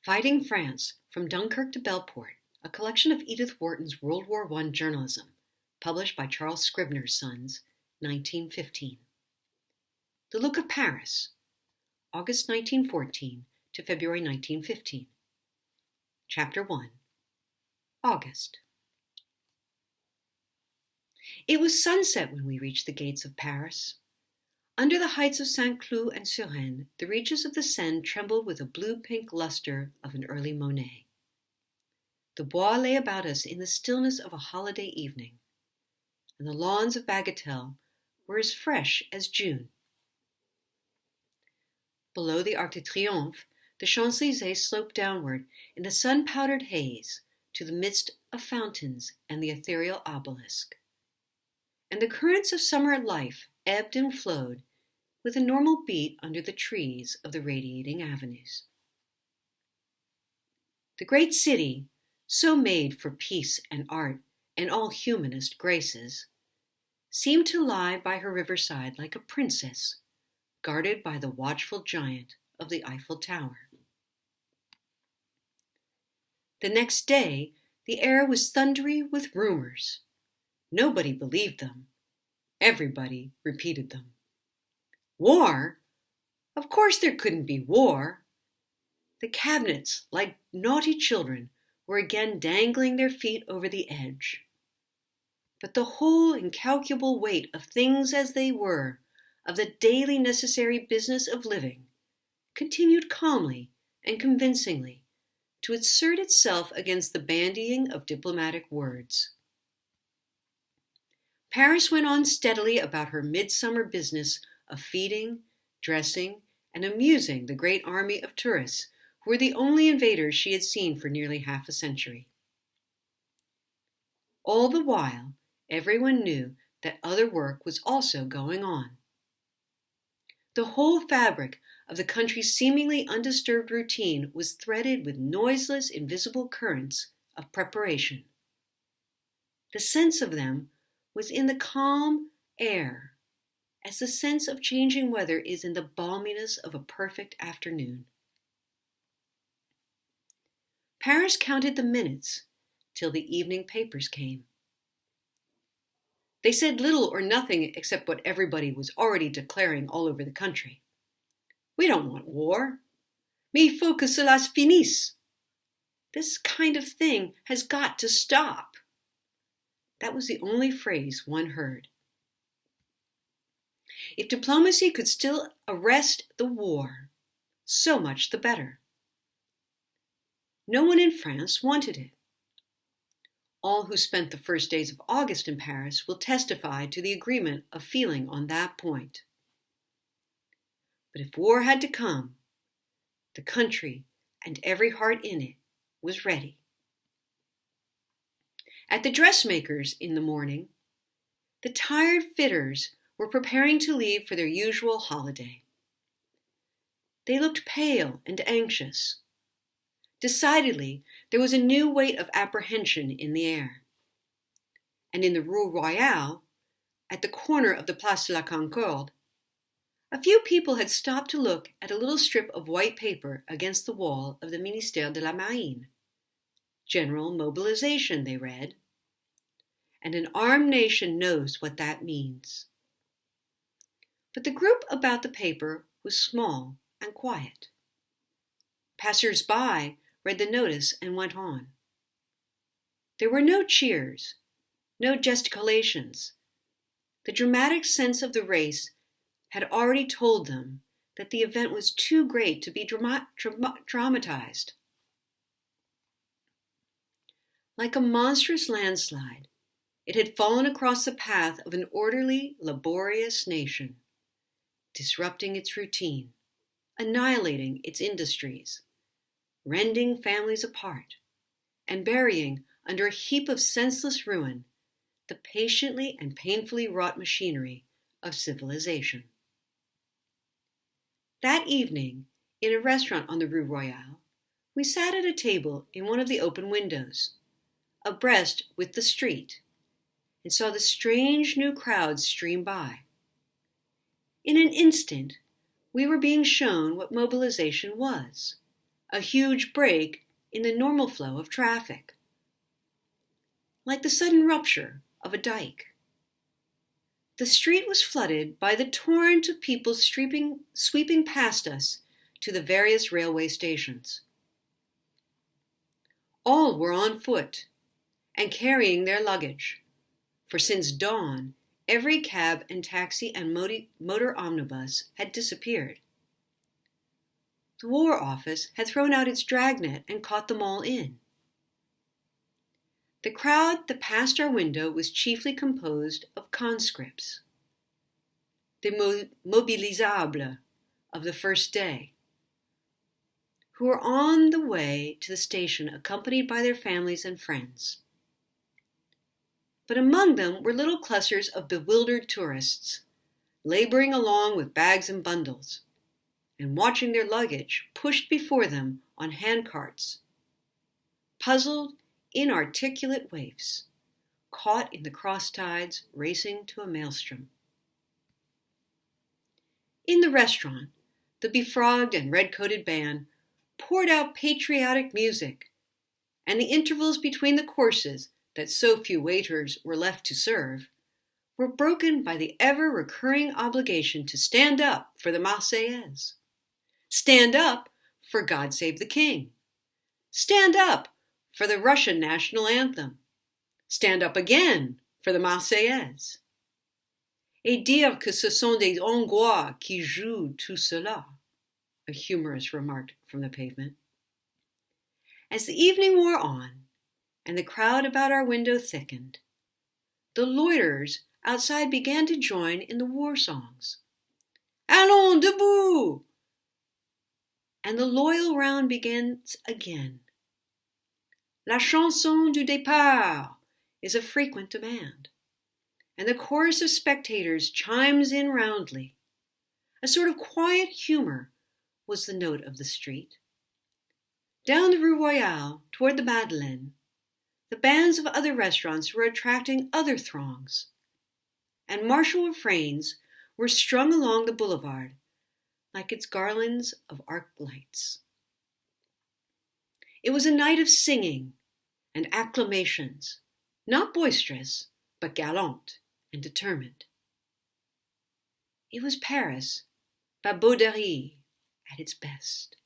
Fighting France, From Dunkirk to Belport, a collection of Edith Wharton's World War I journalism, published by Charles Scribner's Sons, 1915. The Look of Paris, August 1914 to February 1915. Chapter 1. August. It was sunset when we reached the gates of Paris. Under the heights of Saint-Cloud and Suresnes, the reaches of the Seine trembled with the blue-pink luster of an early Monet. The Bois lay about us in the stillness of a holiday evening, and the lawns of Bagatelle were as fresh as June. Below the Arc de Triomphe, the Champs-Élysées sloped downward in a sun-powdered haze to the midst of fountains and the ethereal obelisk. And the currents of summer life ebbed and flowed with a normal beat under the trees of the radiating avenues. The great city, so made for peace and art and all humanist graces, seemed to lie by her riverside like a princess, guarded by the watchful giant of the Eiffel Tower. The next day, the air was thundery with rumors. Nobody believed them. Everybody repeated them. War? Of course there couldn't be war. The cabinets, like naughty children, were again dangling their feet over the edge. But the whole incalculable weight of things as they were, of the daily necessary business of living, continued calmly and convincingly to assert itself against the bandying of diplomatic words. Paris went on steadily about her midsummer business of feeding, dressing, and amusing the great army of tourists who were the only invaders she had seen for nearly half a century. All the while, everyone knew that other work was also going on. The whole fabric of the country's seemingly undisturbed routine was threaded with noiseless, invisible currents of preparation. The sense of them was in the calm air, as the sense of changing weather is in the balminess of a perfect afternoon. Paris counted the minutes till the evening papers came. They said little or nothing except what everybody was already declaring all over the country. We don't want war. Mais il faut que cela se finisse. This kind of thing has got to stop. That was the only phrase one heard. If diplomacy could still arrest the war, so much the better. No one in France wanted it. All who spent the first days of August in Paris will testify to the agreement of feeling on that point. But if war had to come, the country and every heart in it was ready. At the dressmakers in the morning, the tired fitters were preparing to leave for their usual holiday. They looked pale and anxious. Decidedly, there was a new weight of apprehension in the air. And in the Rue Royale, at the corner of the Place de la Concorde, a few people had stopped to look at a little strip of white paper against the wall of the Ministère de la Marine. General mobilization, they read. And an armed nation knows what that means. But the group about the paper was small and quiet. Passers-by read the notice and went on. There were no cheers, no gesticulations. The dramatic sense of the race had already told them that the event was too great to be dramatized. Like a monstrous landslide, it had fallen across the path of an orderly, laborious nation, disrupting its routine, annihilating its industries, rending families apart, and burying under a heap of senseless ruin the patiently and painfully wrought machinery of civilization. That evening, in a restaurant on the Rue Royale, we sat at a table in one of the open windows, abreast with the street, and saw the strange new crowds stream by. In an instant, we were being shown what mobilization was, a huge break in the normal flow of traffic, like the sudden rupture of a dike. The street was flooded by the torrent of people sweeping past us to the various railway stations. All were on foot and carrying their luggage, for since dawn, every cab and taxi and motor omnibus had disappeared. The War Office had thrown out its dragnet and caught them all in. The crowd that passed our window was chiefly composed of conscripts, the mobilisables of the first day, who were on the way to the station accompanied by their families and friends. But among them were little clusters of bewildered tourists, laboring along with bags and bundles, and watching their luggage pushed before them on handcarts, puzzled, inarticulate waifs, caught in the cross tides racing to a maelstrom. In the restaurant, the befrogged and red-coated band poured out patriotic music, and the intervals between the courses that so few waiters were left to serve were broken by the ever-recurring obligation to stand up for the Marseillaise, stand up for God Save the King, stand up for the Russian national anthem, stand up again for the Marseillaise, et dire que ce sont des Hongrois qui jouent tout cela, a humorist remarked from the pavement. As the evening wore on, and the crowd about our window thickened, the loiterers outside began to join in the war songs. Allons, debout! And the loyal round begins again. La chanson du départ is a frequent demand, and the chorus of spectators chimes in roundly. A sort of quiet humor was the note of the street. Down the Rue Royale, toward the Madeleine, the bands of other restaurants were attracting other throngs, and martial refrains were strung along the boulevard like its garlands of arc lights. It was a night of singing and acclamations, not boisterous, but gallant and determined. It was Paris, by Baudry, at its best.